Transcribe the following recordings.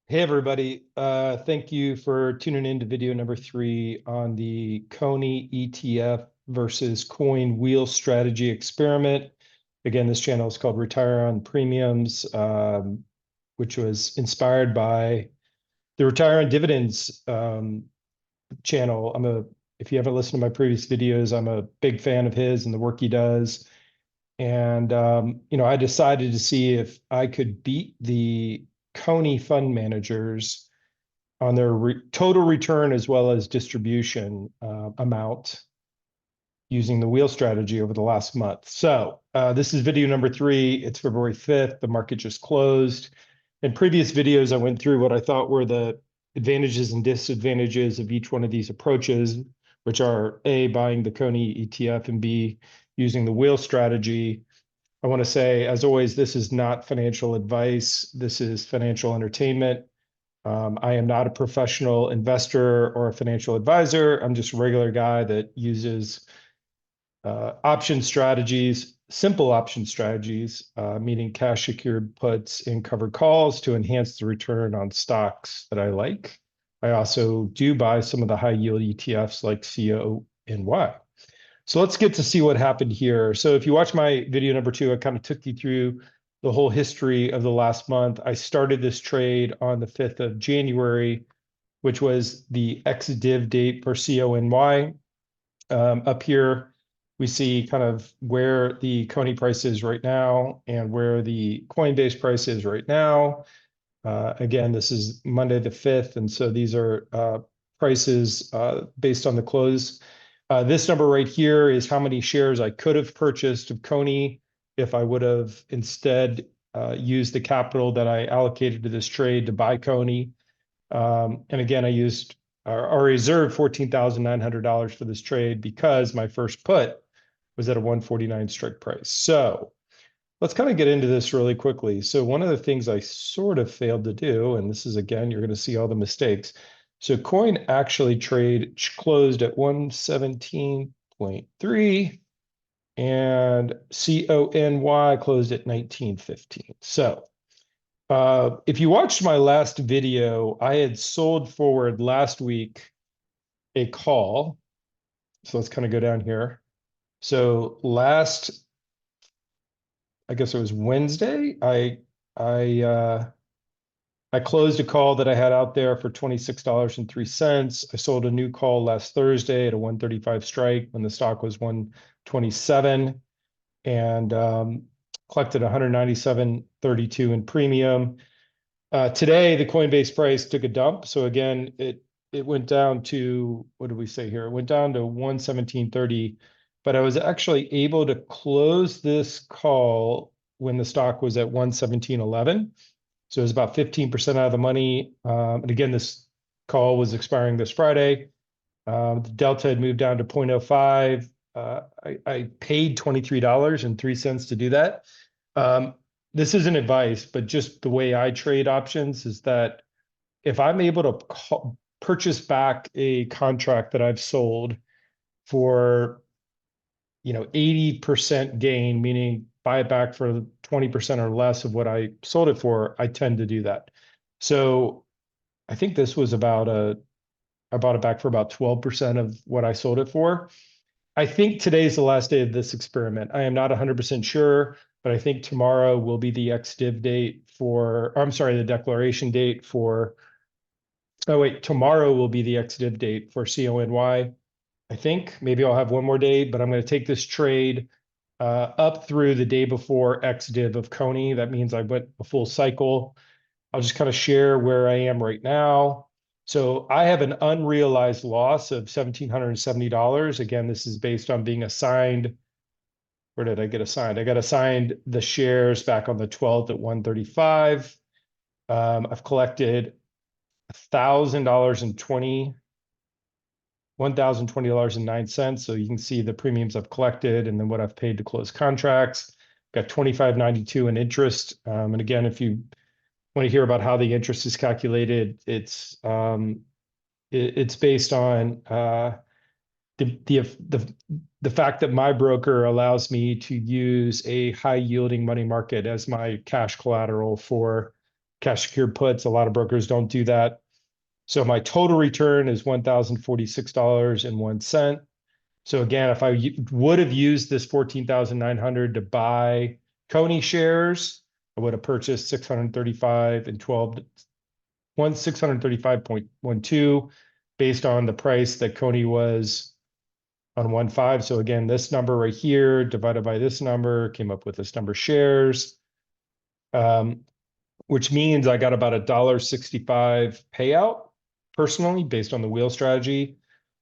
Hey everybody, thank you for tuning in to video number 3 on the CONY ETF versus coin wheel strategy experiment. Again, this channel is called Retire on Premiums, which was inspired by the Retire on Dividends channel. If you haven't listened to my previous videos, I'm a big fan of his and the work he does. And I decided to see if I could beat the CONY fund managers on their total return as well as distribution amount using the wheel strategy over the last month. So this is video number 3. It's February 5th. The market just closed. In previous videos, I went through what I thought were the advantages and disadvantages of each one of these approaches, which are A, buying the CONY ETF, and B, using the wheel strategy. I want to say, as always, this is not financial advice. This is financial entertainment. I am not a professional investor or a financial advisor. I'm just a regular guy that uses option strategies, simple option strategies, meaning cash secured puts and covered calls to enhance the return on stocks that I like. I also do buy some of the high yield ETFs like CONY. So let's get to see what happened here. So if you watch my video number 2, I kind of took you through the whole history of the last month. I started this trade on the 5th of January, which was the ex-div date for CONY. Up here, we see kind of where the CONY price is right now and where the Coinbase price is right now. Again, this is Monday the 5th, and so these are prices based on the close. This number right here is how many shares I could have purchased of CONY if I would have instead used the capital that I allocated to this trade to buy CONY. And again, I used or reserved $14,900 for this trade because my first put was at a 149 strike price. So let's kind of get into this really quickly. So one of the things I sort of failed to do, and this is, again, you're going to see all the mistakes. So coin actually closed at 117.3 and CONY closed at 1915. So if you watched my last video, I had sold forward last week a call. So let's kind of go down here. So I guess it was Wednesday, I closed a call that I had out there for $26.03. I sold a new call last Thursday at a 135 strike when the stock was 127 and collected 197.32 in premium. Today, the Coinbase price took a dump. So again, it went down to, what did we say here? It went down to 117.30, but I was actually able to close this call when the stock was at 117.11. So it was about 15% out of the money. And again, this call was expiring this Friday. The delta had moved down to 0.05. I paid $23.03 to do that. This isn't advice, but just the way I trade options is that if I'm able to purchase back a contract that I've sold for 80% gain, meaning buy it back for 20% or less of what I sold it for, I tend to do that. So I think this was I bought it back for about 12% of what I sold it for. I think today's the last day of this experiment. I am not 100% sure, but I think tomorrow will be the ex-div date the declaration date for, tomorrow will be the ex-div date for CONY. I think maybe I'll have one more day, but I'm going to take this trade up through the day before ex-div of CONY. That means I went a full cycle. I'll just kind of share where I am right now. So I have an unrealized loss of $1,770. Again, this is based on being assigned. Where did I get assigned? I got assigned the shares back on the 12th at 135. I've collected $1,020.09. So you can see the premiums I've collected and then what I've paid to close contracts. Got $25.92 in interest. And again, if you want to hear about how the interest is calculated, it's based on the fact that my broker allows me to use a high yielding money market as my cash collateral for cash secured puts. A lot of brokers don't do that. So my total return is $1,046.01. So again, if I would have used this 14,900 to buy CONY shares, I would have purchased 635 and 12, 635.12 based on the price that CONY was on 1.5. So again, this number right here divided by this number came up with this number of shares, which means I got about $1.65 payout personally based on the wheel strategy.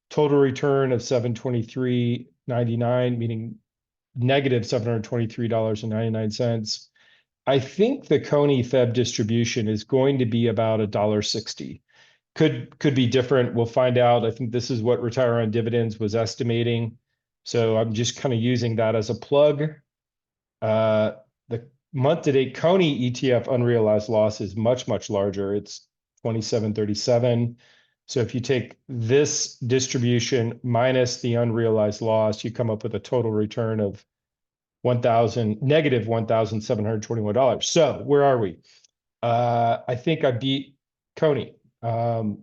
Total return of $723.99, meaning negative $723.99. I think the CONY Feb distribution is going to be about $1.60. Could be different. We'll find out. I think this is what Retire on Dividends was estimating. So I'm just kind of using that as a plug. The month-to-date CONY ETF unrealized loss is much, much larger. It's 2737. So if you take this distribution minus the unrealized loss, you come up with a total return of negative $1,721. So where are we? I think I beat CONY. And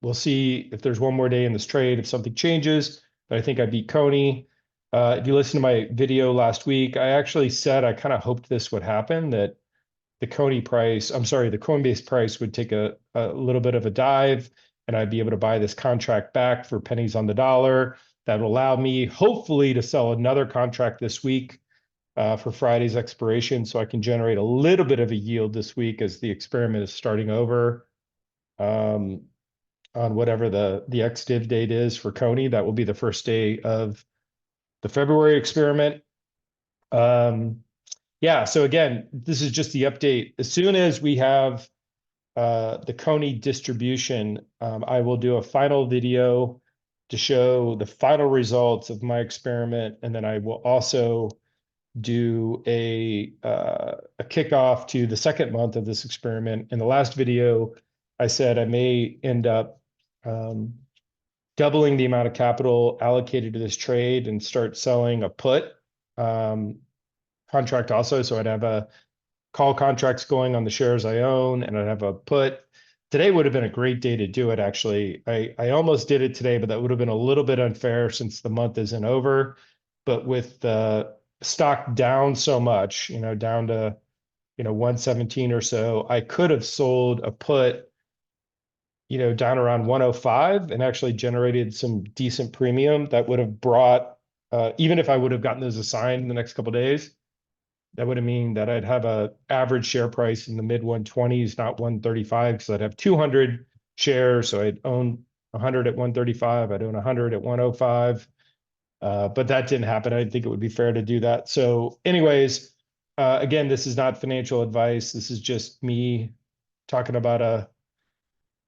we'll see if there's one more day in this trade, if something changes, but I think I beat CONY. If you listen to my video last week, I actually said I kind of hoped this would happen, that the Coinbase price would take a little bit of a dive and I'd be able to buy this contract back for pennies on the dollar. That will allow me hopefully to sell another contract this week for Friday's expiration, so I can generate a little bit of a yield this week as the experiment is starting over on whatever the ex-div date is for CONY. That will be the first day of the February experiment. Yeah, so again, this is just the update. As soon as we have the CONY distribution, I will do a final video to show the final results of my experiment, and then I will also do a kickoff to the second month of this experiment. In the last video, I said I may end up doubling the amount of capital allocated to this trade and start selling a put contract also. So I'd have a call contracts going on the shares I own, and I'd have a put. Today would have been a great day to do it, actually. I almost did it today, but that would have been a little bit unfair since the month isn't over. But with the stock down so much, down to 117 or so, I could have sold a put down around 105 and actually generated some decent premium that would have brought, even if I would have gotten those assigned in the next couple of days, that would have mean that I'd have a average share price in the mid 120s, not 135, because I'd have 200 shares. So I'd own 100 at 135. I'd own 100 at 105. But that didn't happen. I didn't think it would be fair to do that. So anyways, again, this is not financial advice. This is just me talking about a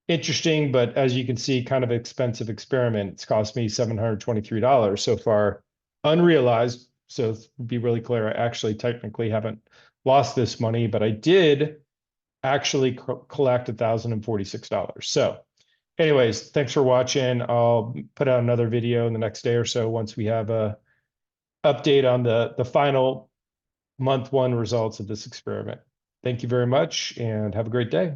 interesting, but as you can see, kind of expensive experiment. It's cost me $723 so far, unrealized. So to be really clear, I actually technically haven't lost this money, but I did actually collect $1,046. So anyways, thanks for watching. I'll put out another video in the next day or so once we have a update on the final month one results of this experiment. Thank you very much and have a great day.